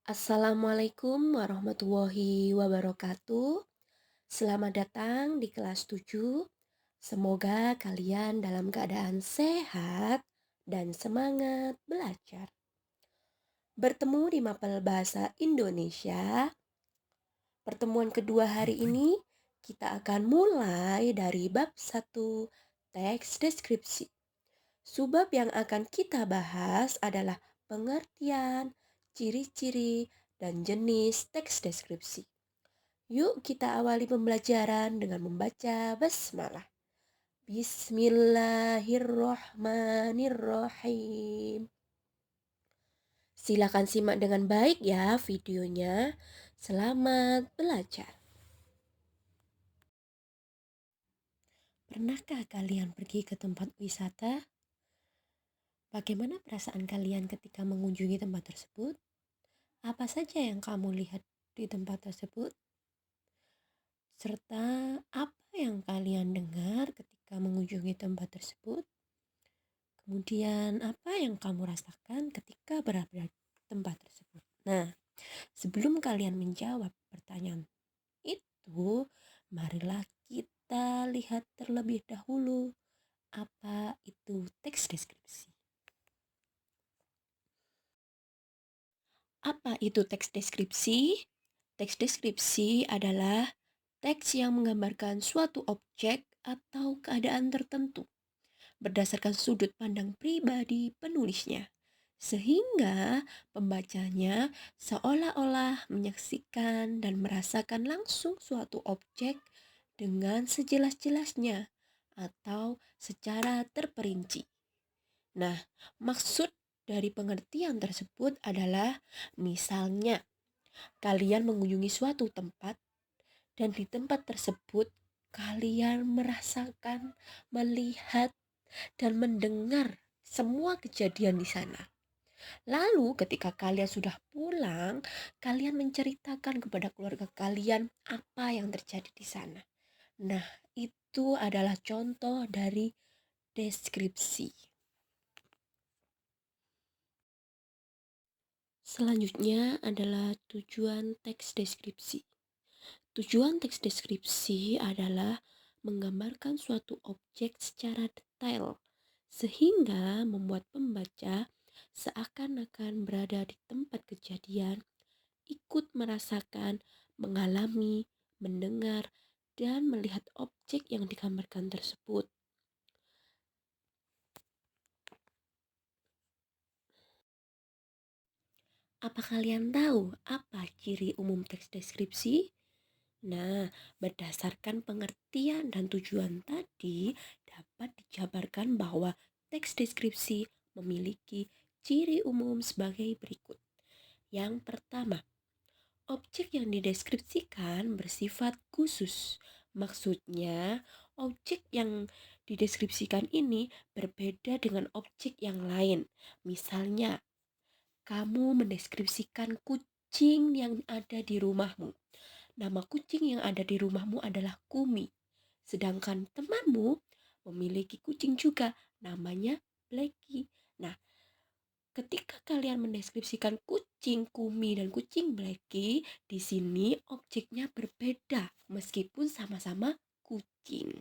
Assalamualaikum warahmatullahi wabarakatuh. Selamat datang di kelas 7. Semoga kalian dalam keadaan sehat dan semangat belajar. Bertemu di Mapel Bahasa Indonesia. Pertemuan kedua hari ini kita akan mulai dari bab 1 teks deskripsi. Subbab yang akan kita bahas adalah pengertian, ciri-ciri, dan jenis teks deskripsi. Yuk kita awali pembelajaran dengan membaca basmalah. Bismillahirrohmanirrohim. Silakan simak dengan baik ya videonya. Selamat belajar. Pernahkah kalian pergi ke tempat wisata? Bagaimana perasaan kalian ketika mengunjungi tempat tersebut? Apa saja yang kamu lihat di tempat tersebut? Serta apa yang kalian dengar ketika mengunjungi tempat tersebut? Kemudian apa yang kamu rasakan ketika berada di tempat tersebut? Nah, sebelum kalian menjawab pertanyaan itu, marilah kita lihat terlebih dahulu apa itu teks deskripsi. Apa itu teks deskripsi? Teks deskripsi adalah teks yang menggambarkan suatu objek atau keadaan tertentu berdasarkan sudut pandang pribadi penulisnya, sehingga pembacanya seolah-olah menyaksikan dan merasakan langsung suatu objek dengan sejelas-jelasnya atau secara terperinci. Nah, maksud dari pengertian tersebut adalah misalnya kalian mengunjungi suatu tempat dan di tempat tersebut kalian merasakan, melihat, dan mendengar semua kejadian di sana. Lalu ketika kalian sudah pulang, kalian menceritakan kepada keluarga kalian apa yang terjadi di sana. Nah, itu adalah contoh dari deskripsi. Selanjutnya adalah tujuan teks deskripsi. Tujuan teks deskripsi adalah menggambarkan suatu objek secara detail, sehingga membuat pembaca seakan-akan berada di tempat kejadian, ikut merasakan, mengalami, mendengar, dan melihat objek yang digambarkan tersebut. Apa kalian tahu apa ciri umum teks deskripsi? Nah, berdasarkan pengertian dan tujuan tadi, dapat dijabarkan bahwa teks deskripsi memiliki ciri umum sebagai berikut. Yang pertama, objek yang dideskripsikan bersifat khusus. Maksudnya, objek yang dideskripsikan ini berbeda dengan objek yang lain. Misalnya, kamu mendeskripsikan kucing yang ada di rumahmu. Nama kucing yang ada di rumahmu adalah Kumi. Sedangkan temanmu memiliki kucing juga, namanya Blacky. Nah, ketika kalian mendeskripsikan kucing Kumi dan kucing Blacky, di sini objeknya berbeda meskipun sama-sama kucing.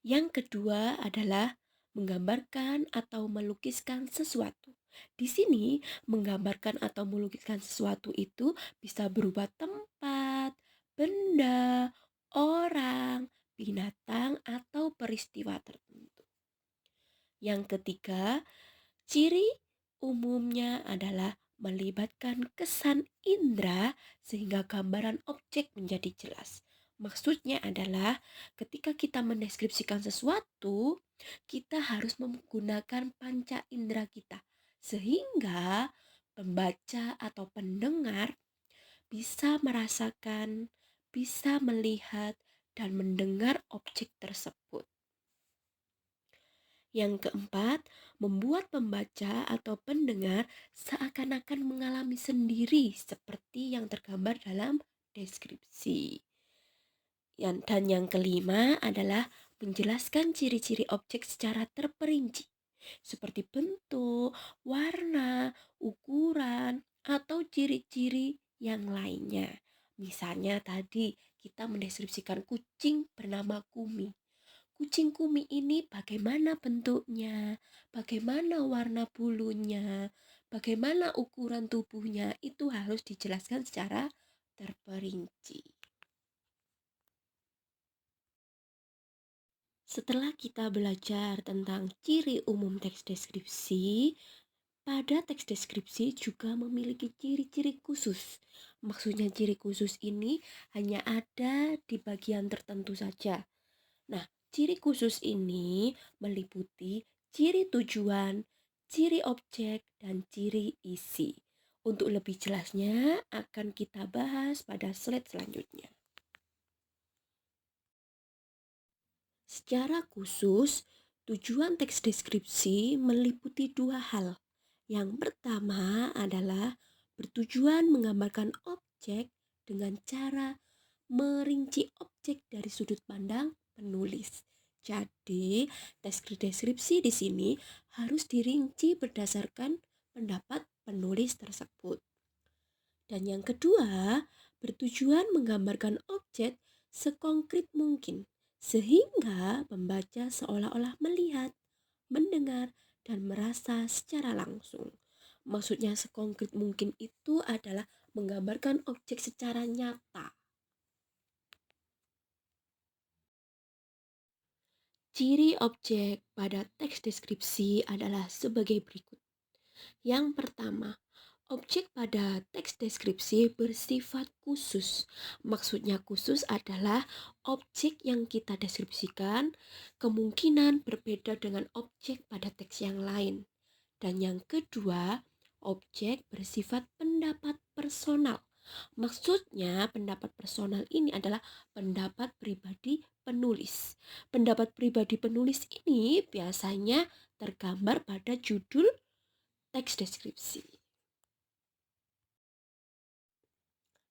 Yang kedua adalah menggambarkan atau melukiskan sesuatu. Di sini, menggambarkan atau melukiskan sesuatu itu bisa berupa tempat, benda, orang, binatang, atau peristiwa tertentu. Yang ketiga, ciri umumnya adalah melibatkan kesan indera sehingga gambaran objek menjadi jelas. Maksudnya adalah ketika kita mendeskripsikan sesuatu, kita harus menggunakan panca indera kita sehingga pembaca atau pendengar bisa merasakan, bisa melihat, dan mendengar objek tersebut. Yang keempat, membuat pembaca atau pendengar seakan-akan mengalami sendiri seperti yang tergambar dalam deskripsi. Dan yang kelima adalah menjelaskan ciri-ciri objek secara terperinci. seperti bentuk, warna, ukuran, atau ciri-ciri yang lainnya. Misalnya tadi kita mendeskripsikan kucing bernama Kumi. Kucing Kumi ini bagaimana bentuknya, bagaimana warna bulunya, bagaimana ukuran tubuhnya, itu harus dijelaskan secara terperinci. Setelah kita belajar tentang ciri umum teks deskripsi, pada teks deskripsi juga memiliki ciri-ciri khusus. Maksudnya ciri khusus ini hanya ada di bagian tertentu saja. Nah, ciri khusus ini meliputi ciri tujuan, ciri objek, dan ciri isi. Untuk lebih jelasnya akan kita bahas pada slide selanjutnya. Secara khusus, tujuan teks deskripsi meliputi dua hal. Yang pertama adalah bertujuan menggambarkan objek dengan cara merinci objek dari sudut pandang penulis. Jadi, teks deskripsi di sini harus dirinci berdasarkan pendapat penulis tersebut. Dan yang kedua, bertujuan menggambarkan objek sekonkret mungkin, sehingga pembaca seolah-olah melihat, mendengar, dan merasa secara langsung. Maksudnya sekonkret mungkin itu adalah menggambarkan objek secara nyata. Ciri objek pada teks deskripsi adalah sebagai berikut. Yang pertama, objek pada teks deskripsi bersifat khusus. Maksudnya khusus adalah objek yang kita deskripsikan kemungkinan berbeda dengan objek pada teks yang lain. Dan yang kedua, objek bersifat pendapat personal. Maksudnya pendapat personal ini adalah pendapat pribadi penulis. Pendapat pribadi penulis ini biasanya tergambar pada judul teks deskripsi.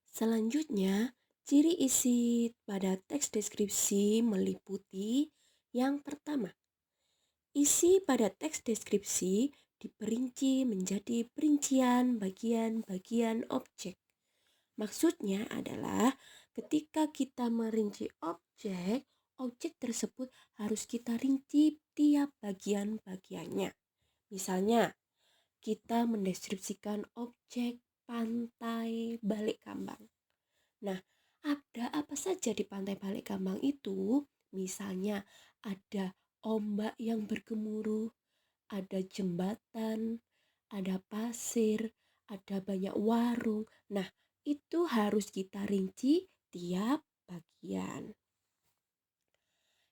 Selanjutnya, ciri isi pada teks deskripsi meliputi yang pertama. Isi pada teks deskripsi diperinci menjadi perincian bagian-bagian objek. Maksudnya adalah ketika kita merinci objek, objek tersebut harus kita rinci tiap bagian-bagiannya. Misalnya, kita mendeskripsikan objek pantai Balik Kambang. Nah, ada apa saja di pantai Balik Kambang itu? Misalnya ada ombak yang bergemuruh, ada jembatan, ada pasir, ada banyak warung. Nah, itu harus kita rinci tiap bagian.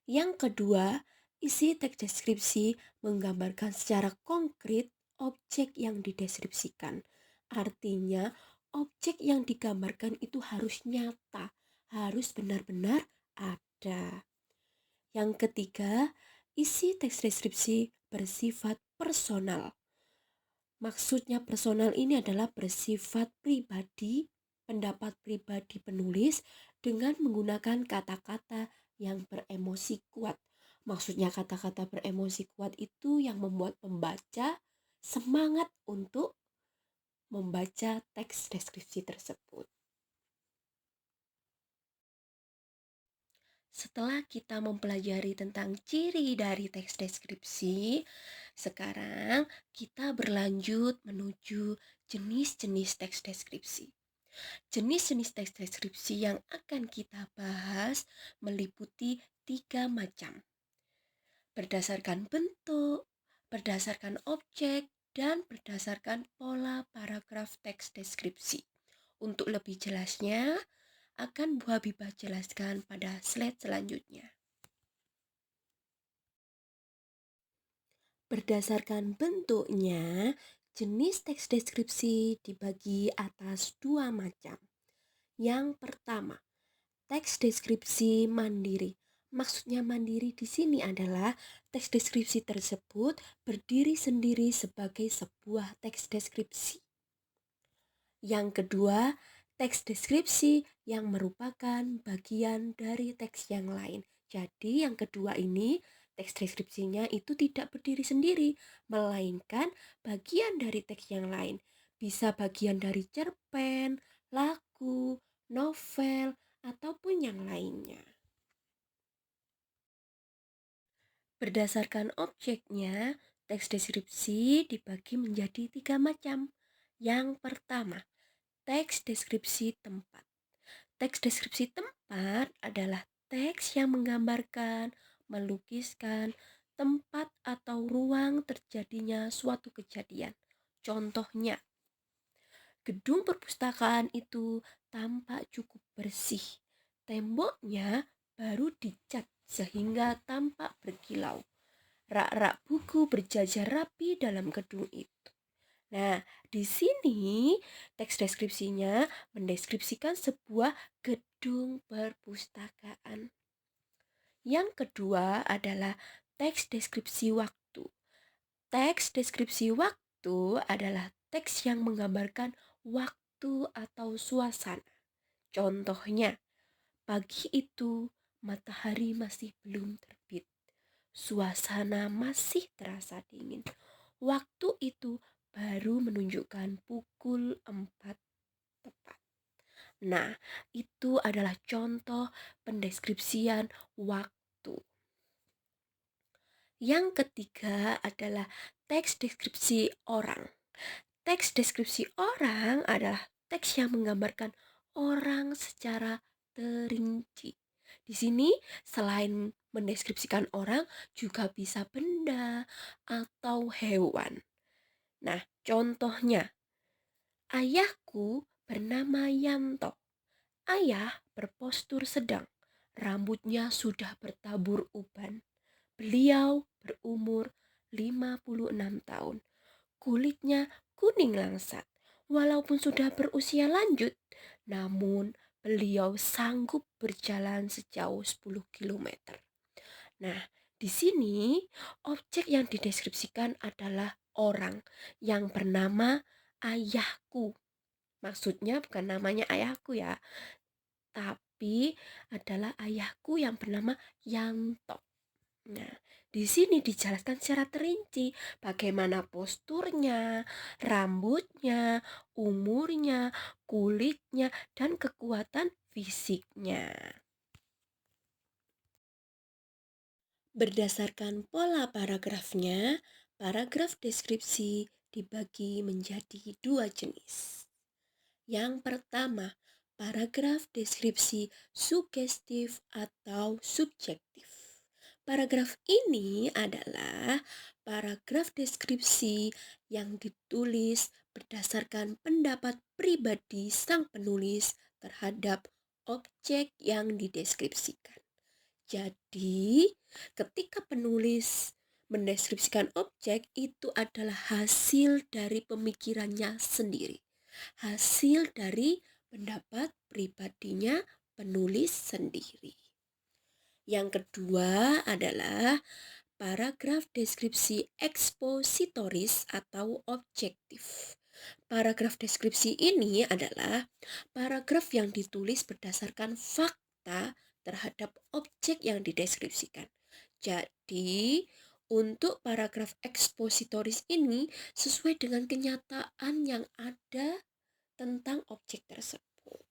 Yang kedua, isi teks deskripsi menggambarkan secara konkret objek yang dideskripsikan. Artinya, objek yang digambarkan itu harus nyata, harus benar-benar ada. Yang ketiga, isi teks deskripsi bersifat personal. Maksudnya personal ini adalah bersifat pribadi, pendapat pribadi penulis dengan menggunakan kata-kata yang beremosi kuat. Maksudnya kata-kata beremosi kuat itu yang membuat pembaca semangat untuk membaca teks deskripsi tersebut. Setelah kita mempelajari tentang ciri dari teks deskripsi, sekarang kita berlanjut menuju jenis-jenis teks deskripsi. Jenis-jenis teks deskripsi yang akan kita bahas meliputi 3 macam. Berdasarkan bentuk, berdasarkan objek, dan berdasarkan pola paragraf teks deskripsi. Untuk lebih jelasnya, akan Bu Habibah jelaskan pada slide selanjutnya. Berdasarkan bentuknya, jenis teks deskripsi dibagi atas 2 macam. Yang pertama, teks deskripsi mandiri. Maksudnya mandiri di sini adalah teks deskripsi tersebut berdiri sendiri sebagai sebuah teks deskripsi. Yang kedua, teks deskripsi yang merupakan bagian dari teks yang lain. Jadi yang kedua ini Teks deskripsinya itu tidak berdiri sendiri, melainkan bagian dari teks yang lain. Bisa bagian dari cerpen, lagu, novel, ataupun yang lainnya. Berdasarkan objeknya, teks deskripsi dibagi menjadi 3 macam. Yang pertama, teks deskripsi tempat. Teks deskripsi tempat adalah teks yang menggambarkan, melukiskan tempat atau ruang terjadinya suatu kejadian. Contohnya, gedung perpustakaan itu tampak cukup bersih. Temboknya baru dicat sehingga tampak berkilau. Rak-rak buku berjajar rapi dalam gedung itu. Nah, di sini teks deskripsinya mendeskripsikan sebuah gedung perpustakaan. Yang kedua adalah teks deskripsi waktu. Teks deskripsi waktu adalah teks yang menggambarkan waktu atau suasana. Contohnya, pagi itu matahari masih belum terbit. Suasana masih terasa dingin. Waktu itu baru menunjukkan pukul 4 tepat. Nah, itu adalah contoh pendeskripsian waktu. Yang ketiga adalah teks deskripsi orang. Teks deskripsi orang adalah teks yang menggambarkan orang secara terinci. Di sini selain mendeskripsikan orang juga bisa benda atau hewan. Nah, contohnya, ayahku bernama Yanto. Ayah berpostur sedang, rambutnya sudah bertabur uban. Beliau berumur 56 tahun. Kulitnya kuning langsat. Walaupun sudah berusia lanjut, namun beliau sanggup berjalan sejauh 10 kilometer. Nah, di sini objek yang dideskripsikan adalah orang yang bernama ayahku. Maksudnya bukan namanya ayahku ya, tapi adalah ayahku yang bernama Yanto. Nah, di sini dijelaskan secara terinci bagaimana posturnya, rambutnya, umurnya, kulitnya, dan kekuatan fisiknya. Berdasarkan pola paragrafnya, paragraf deskripsi dibagi menjadi 2 jenis. Yang pertama, paragraf deskripsi sugestif atau subjektif. Paragraf ini adalah paragraf deskripsi yang ditulis berdasarkan pendapat pribadi sang penulis terhadap objek yang dideskripsikan. Jadi, ketika penulis mendeskripsikan objek, itu adalah hasil dari pemikirannya sendiri. Hasil dari pendapat pribadinya penulis sendiri. Yang kedua adalah paragraf deskripsi ekspositoris atau objektif. Paragraf deskripsi ini adalah paragraf yang ditulis berdasarkan fakta terhadap objek yang dideskripsikan. Jadi, untuk paragraf ekspositoris ini sesuai dengan kenyataan yang ada tentang objek tersebut.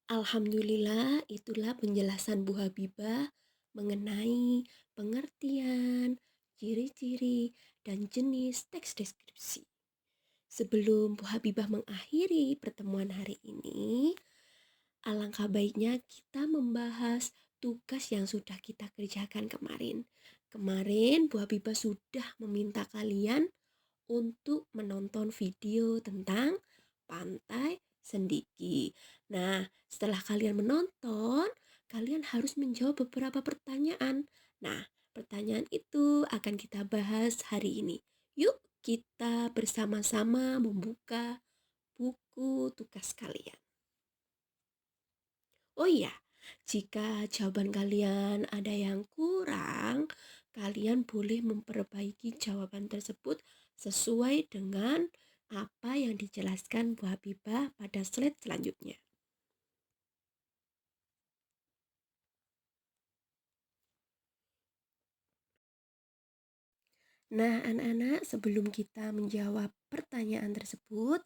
Alhamdulillah, itulah penjelasan Bu Habibah mengenai pengertian, ciri-ciri, dan jenis teks deskripsi. Sebelum Bu Habibah mengakhiri pertemuan hari ini, alangkah baiknya kita membahas tugas yang sudah kita kerjakan kemarin. Kemarin Bu Habibah sudah meminta kalian untuk menonton video tentang Pantai Sendiki. Nah, setelah kalian menonton, kalian harus menjawab beberapa pertanyaan. Nah, pertanyaan itu akan kita bahas hari ini. Yuk, kita bersama-sama membuka buku tugas kalian. Oh iya, jika jawaban kalian ada yang kurang, kalian boleh memperbaiki jawaban tersebut sesuai dengan apa yang dijelaskan Bu Habibah pada slide selanjutnya. Nah, anak-anak, sebelum kita menjawab pertanyaan tersebut,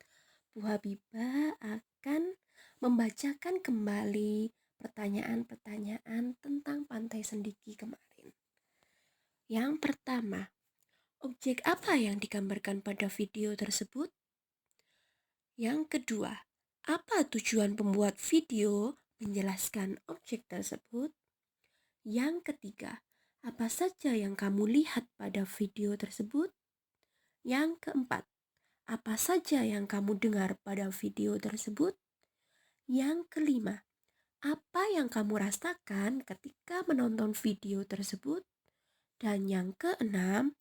Bu Habibah akan membacakan kembali pertanyaan-pertanyaan tentang Pantai Sendiki kemarin. Yang pertama, objek apa yang digambarkan pada video tersebut? Yang kedua, apa tujuan pembuat video menjelaskan objek tersebut? Yang ketiga, apa saja yang kamu lihat pada video tersebut? Yang keempat, apa saja yang kamu dengar pada video tersebut? Yang kelima, apa yang kamu rasakan ketika menonton video tersebut? Dan yang keenam,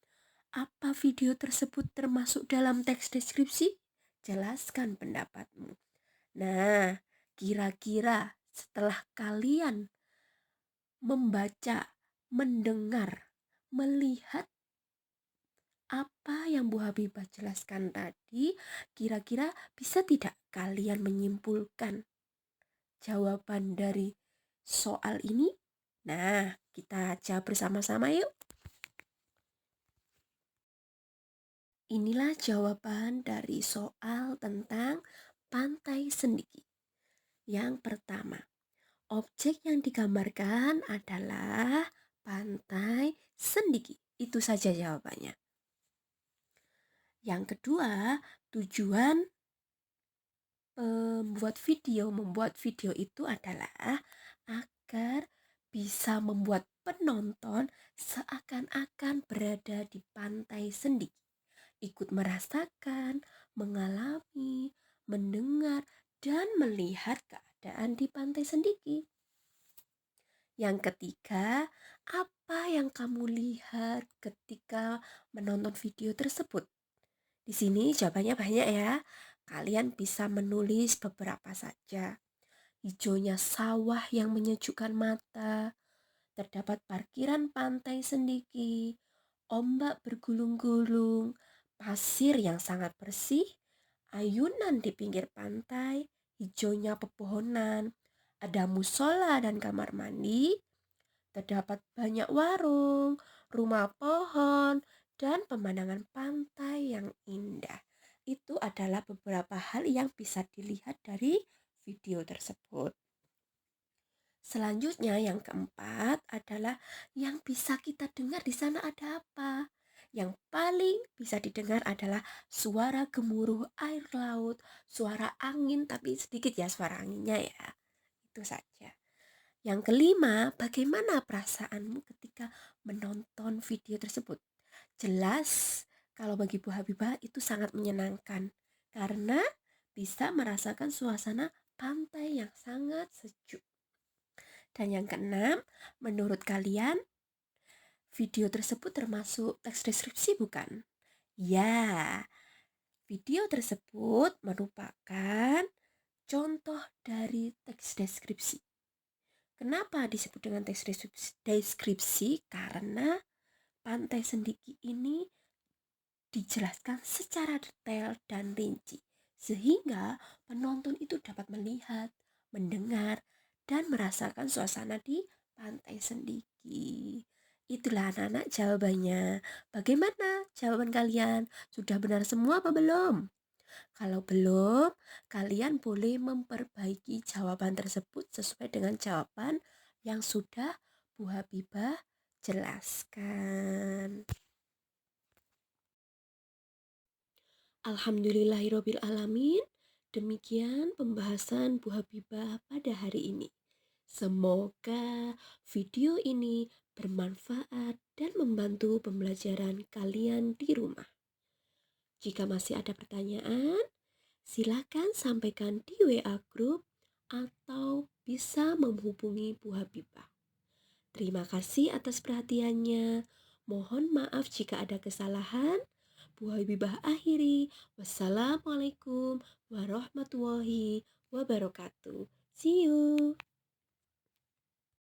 apa video tersebut termasuk dalam teks deskripsi? Jelaskan pendapatmu. Nah, kira-kira setelah kalian membaca, mendengar, melihat apa yang Bu Habibah jelaskan tadi, kira-kira bisa tidak kalian menyimpulkan jawaban dari soal ini? Nah, kita jawab bersama-sama yuk. Inilah jawaban dari soal tentang Pantai Sendiki. Yang pertama, objek yang digambarkan adalah Pantai Sendiki. Itu saja jawabannya. Yang kedua, tujuan membuat video itu adalah agar bisa membuat penonton seakan-akan berada di Pantai Sendiki, ikut merasakan, mengalami, mendengar, dan melihat keadaan di Pantai Sendiki. Yang ketiga, apa yang kamu lihat ketika menonton video tersebut? Di sini jawabannya banyak ya. Kalian bisa menulis beberapa saja. Hijaunya sawah yang menyejukkan mata, terdapat parkiran Pantai Sendiki, ombak bergulung-gulung, pasir yang sangat bersih, ayunan di pinggir pantai, hijaunya pepohonan, ada musola dan kamar mandi, terdapat banyak warung, rumah pohon, dan pemandangan pantai yang indah. Itu adalah beberapa hal yang bisa dilihat dari video tersebut. Selanjutnya yang keempat adalah yang bisa kita dengar di sana ada apa? Yang paling bisa didengar adalah suara gemuruh air laut, suara angin, tapi sedikit ya suara anginnya ya. Itu saja. Yang kelima, bagaimana perasaanmu ketika menonton video tersebut? Jelas, kalau bagi Bu Habibah itu sangat menyenangkan karena bisa merasakan suasana pantai yang sangat sejuk. Dan yang keenam, menurut kalian video tersebut termasuk teks deskripsi bukan? Ya, video tersebut merupakan contoh dari teks deskripsi. Kenapa disebut dengan teks deskripsi? Karena Pantai Sendiki ini dijelaskan secara detail dan rinci, sehingga penonton itu dapat melihat, mendengar, dan merasakan suasana di Pantai Sendiki. Itulah anak-anak jawabannya. Bagaimana jawaban kalian? Sudah benar semua apa belum? Kalau belum, kalian boleh memperbaiki jawaban tersebut sesuai dengan jawaban yang sudah Bu Habibah jelaskan. Alhamdulillahirabbil alamin. Demikian pembahasan Bu Habibah pada hari ini. Semoga video ini bermanfaat dan membantu pembelajaran kalian di rumah. Jika masih ada pertanyaan, silakan sampaikan di WA Group atau bisa menghubungi Bu Habibah. Terima kasih atas perhatiannya. Mohon maaf jika ada kesalahan. Bu Habibah akhiri. Wassalamualaikum warahmatullahi wabarakatuh. See you.